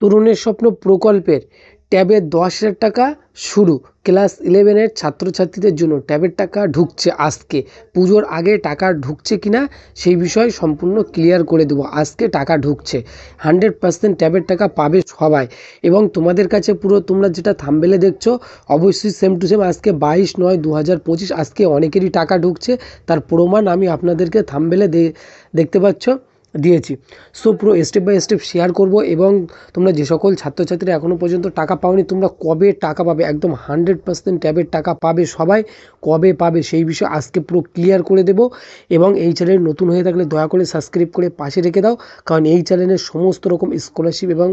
তরুণের স্বপ্ন প্রকল্পের ট্যাবে 10,000 টাকা শুরু। ক্লাস 11-এর ছাত্রছাত্রীদের জন্য ট্যাবের টাকা ঢুকছে আজকে। পুজোর আগে টাকা ঢুকছে কিনা সেই বিষয় সম্পূর্ণ ক্লিয়ার করে দেবো। আজকে টাকা ঢুকছে, 100% ট্যাবের টাকা পাবে সবাই। এবং তোমাদের কাছে পুরো তোমরা যেটা থাম্বনেলে দেখছো অবশ্যই সেম টু সেম আজকে 22/9/2025 আজকে অনেকেরই টাকা ঢুকছে, তার প্রমাণ আমি আপনাদেরকে থাম্বনেলে দেখতে পাচ্ছ দিয়েছি। সো পুরো স্টেপ বাই স্টেপ শেয়ার করব। এবং তোমরা যে সকল ছাত্রছাত্রীরা এখনও পর্যন্ত টাকা পাওনি, তোমরা কবে টাকা পাবে, একদম 100% ট্যাবের টাকা পাবে সবাই। কবে পাবে সেই বিষয়ে আজকে পুরো ক্লিয়ার করে দেব। এবং এই চ্যানেল নতুন হয়ে থাকলে দয়া করে সাবস্ক্রাইব করে পাশে রেখে দাও, কারণ এই চ্যানেলের সমস্ত রকম স্কলারশিপ এবং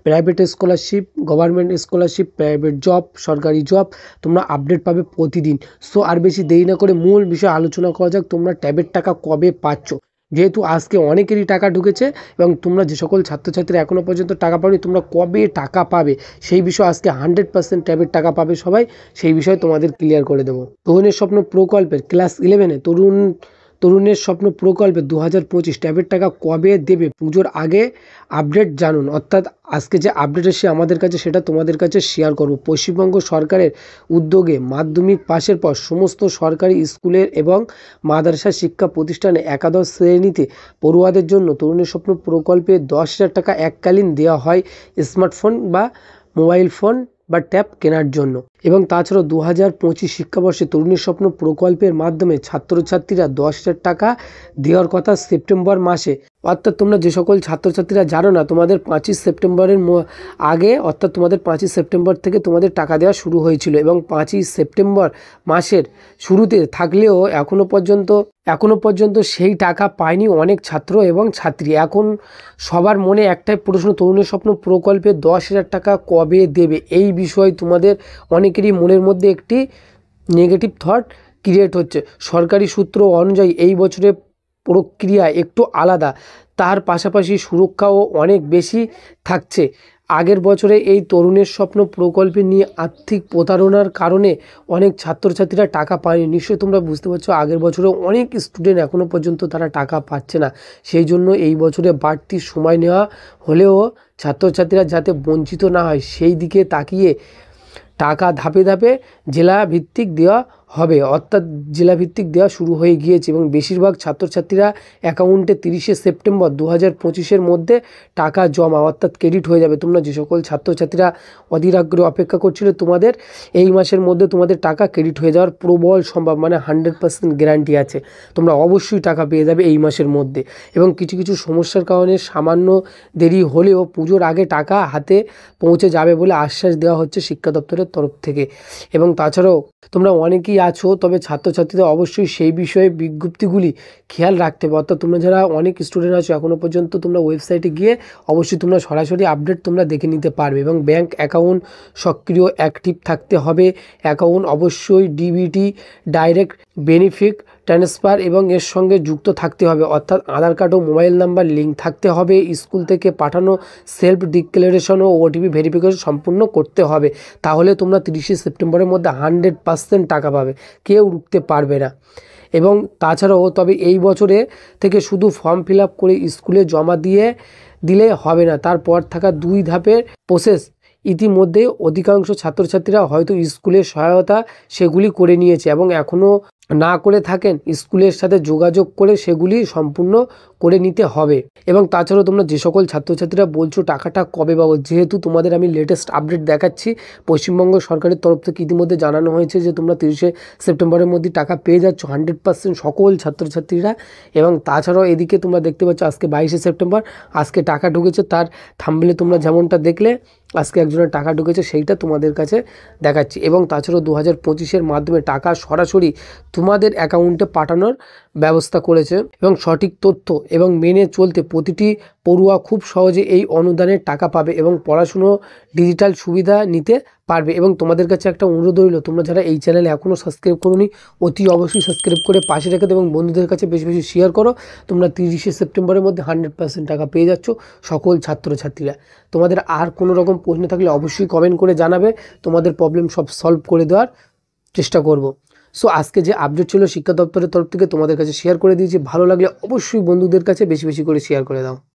private scholarship, government scholarship, private job, সরকারি জব তোমরা আপডেট পাবে প্রতিদিন। সো আর বেশি দেরি না করে মূল বিষয়ে আলোচনা করা যাক, তোমরা ট্যাবের টাকা কবে পাচ্ছ। যেহেতু আজকে অনেকেরই টাকা ঢুকেছে এবং তোমরা যে সকল ছাত্রছাত্রীরা এখনও পর্যন্ত টাকা পাওনি, তোমরা কবে টাকা পাবে সেই বিষয়ে আজকে 100% ট্যাবের টাকা পাবে সবাই, সেই বিষয়ে তোমাদের ক্লিয়ার করে দেবো। তরুণের স্বপ্ন প্রকল্পের ক্লাস 11-এ তরুণের স্বপ্ন প্রকল্পে 2025 ট্যাবের টাকা কবে দেবে, পুজোর আগে আপডেট জানুন। অর্থাৎ আজকে যে আপডেট এসে আমাদের কাছে সেটা তোমাদের কাছে শেয়ার করব। পশ্চিমবঙ্গ সরকারের উদ্যোগে মাধ্যমিক পাশের পর সমস্ত সরকারি স্কুলের এবং মাদ্রাসা শিক্ষা প্রতিষ্ঠানে একাদশ শ্রেণীতে পড়ুয়াদের জন্য তরুণের স্বপ্ন প্রকল্পে 10,000 টাকা এককালীন দেওয়া হয় স্মার্টফোন বা মোবাইল ফোন বা ট্যাব কেনার জন্য। এবং তাছাড়াও 2025 শিক্ষাবর্ষে তরুণের স্বপ্ন প্রকল্পের মাধ্যমে ছাত্রছাত্রীরা 10,000 টাকা দেওয়ার কথা সেপ্টেম্বর মাসে। অর্থাৎ তোমরা যে সকল ছাত্রছাত্রীরা জানো না, তোমাদের 5ই সেপ্টেম্বরের আগে, অর্থাৎ তোমাদের 5ই সেপ্টেম্বর থেকে তোমাদের টাকা দেওয়া শুরু হয়েছিল এবং 5ই সেপ্টেম্বর মাসের শুরুতে থাকলেও এখনো পর্যন্ত সেই টাকা পায়নি অনেক ছাত্র এবং ছাত্রী। এখন সবার মনে একটাই প্রশ্ন, তরুণের স্বপ্ন প্রকল্পে 10,000 টাকা কবে দেবে। এই বিষয়ে তোমাদের অনেকেরই মনের মধ্যে একটি নেগেটিভ থট ক্রিয়েট হচ্ছে। সরকারি সূত্র অনুযায়ী এই বছরের প্রক্রিয়া একটু আলাদা, তার পাশাপাশি সুরক্ষাও অনেক বেশি থাকছে। আগের বছরে এই তরুণের স্বপ্ন প্রকল্পে নিয়ে আর্থিক প্রতারণার কারণে অনেক ছাত্রছাত্রীরা টাকা পায়নি। নিশ্চয়ই তোমরা বুঝতে পারছো, আগের বছরে অনেক স্টুডেন্ট এখনও পর্যন্ত তারা টাকা পাচ্ছে না। সেই জন্য এই বছরে বাড়তি সময় নেওয়া হলেও ছাত্রছাত্রীরা যাতে বঞ্চিত না হয় সেই দিকে তাকিয়ে টাকা ধাপে ধাপে জেলা ভিত্তিক দেওয়া হবে। অর্থাৎ জেলাভিত্তিক দেওয়া শুরু হয়ে গিয়েছে এবং বেশিরভাগ ছাত্রছাত্রীরা অ্যাকাউন্টে 30শে সেপ্টেম্বর 2025-এর মধ্যে টাকা জমা অর্থাৎ ক্রেডিট হয়ে যাবে। তোমরা যে সকল ছাত্রছাত্রীরা অধীর আগ্রহে অপেক্ষা করছিলে, তোমাদের এই মাসের মধ্যে তোমাদের টাকা ক্রেডিট হয়ে যাওয়ার প্রবল সম্ভব, মানে 100% গ্যারান্টি আছে। তোমরা অবশ্যই টাকা পেয়ে যাবে এই মাসের মধ্যে। এবং কিছু কিছু সমস্যার কারণে সামান্য দেরি হলেও পুজোর আগে টাকা হাতে পৌঁছে যাবে বলে আশ্বাস দেওয়া হচ্ছে শিক্ষা দপ্তরের তরফ থেকে। এবং তাছাড়াও তোমরা অনেকেই আছো, তবে ছাত্রছাত্রীদের অবশ্যই সেই বিষয়ে বিজ্ঞপ্তিগুলি খেয়াল রাখতে হবে। অর্থাৎ তোমরা যারা অনেক স্টুডেন্ট আছো এখনও পর্যন্ত তোমরা ওয়েবসাইটে গিয়ে অবশ্যই তোমরা সরাসরি আপডেট তোমরা দেখে নিতে পারবে। এবং ব্যাঙ্ক অ্যাকাউন্ট সক্রিয় অ্যাক্টিভ থাকতে হবে। অ্যাকাউন্ট অবশ্যই ডিবিটি ডাইরেক্ট বেনিফিট ট্রান্সফার এবং এর সঙ্গে যুক্ত থাকতে হবে। অর্থাৎ আধার কার্ড ও মোবাইল নাম্বার লিঙ্ক থাকতে হবে। স্কুল থেকে পাঠানো সেলফ ডিক্লারেশন ও ওটিপি ভেরিফিকেশন সম্পূর্ণ করতে হবে। তাহলে তোমরা 30শে সেপ্টেম্বরের মধ্যে 100% টাকা পাবে, কেউ রুখতে পারবে না। এবং তাছাড়াও তবে এই বছরে থেকে শুধু ফর্ম ফিল আপ করে স্কুলে জমা দিলে হবে না, তারপর থাকা 2 ধাপের প্রসেস ইতিমধ্যে অধিকাংশ ছাত্রছাত্রীরা হয়তো স্কুলের সহায়তা সেগুলি করে নিয়েছে এবং এখনও না করে থাকেন স্কুলের সাথে যোগাযোগ করে সেগুলি সম্পূর্ণ করে নিতে হবে। এবং তাছাড়াও তোমরা যে সকল ছাত্রছাত্রীরা বলছো টাকাটা কবে পাবো, যেহেতু তোমাদের আমি লেটেস্ট আপডেট দেখাচ্ছি, পশ্চিমবঙ্গ সরকারের তরফ থেকে ইতিমধ্যে জানানো হয়েছে যে তোমরা 30শে সেপ্টেম্বরের মধ্যে টাকা পেয়ে যাচ্ছ 100% সকল ছাত্রছাত্রীরা। এবং তাছাড়াও এদিকে তোমরা দেখতে পাচ্ছ আজকে 22শে সেপ্টেম্বর, আজকে টাকা ঢুকেছে, তার থাম্বনেলে তোমরা যেমনটা দেখলে আজকে একজনের টাকা ঢুকেছে সেইটা তোমাদের কাছে দেখাচ্ছি। এবং তাছাড়াও 2025-এর মাধ্যমে টাকা সরাসরি তোমাদের অ্যাকাউন্টে পাঠানোর ব্যবস্থা করেছে। এবং সঠিক তথ্য এবং মেনে চলতে প্রতিটি পড়ুয়া খুব সহজে এই অনুদানের টাকা পাবে এবং পড়াশুনো ডিজিটাল সুবিধা নিতে পারবে। এবং তোমাদের কাছে একটা অনুরোধ রইল, তোমরা যারা এই চ্যানেলে এখনও সাবস্ক্রাইব করোনি অতি অবশ্যই সাবস্ক্রাইব করে পাশে রেখে দেবে এবং বন্ধুদের কাছে বেশি বেশি শেয়ার করো। তোমরা 30শে সেপ্টেম্বরের মধ্যে 100% টাকা পেয়ে যাচ্ছ সকল ছাত্রছাত্রীরা। তোমাদের আর কোনো রকম প্রশ্ন থাকলে অবশ্যই কমেন্ট করে জানাবে, তোমাদের প্রবলেম সব সলভ করে দেওয়ার চেষ্টা করব। সো আজকে যে আপডেট ছিল শিক্ষা দপ্তরের তরফ থেকে তোমাদের কাছে শেয়ার করে দিয়েছি। ভালো লাগলে অবশ্যই বন্ধুদের কাছে বেশি বেশি করে শেয়ার করে দাও।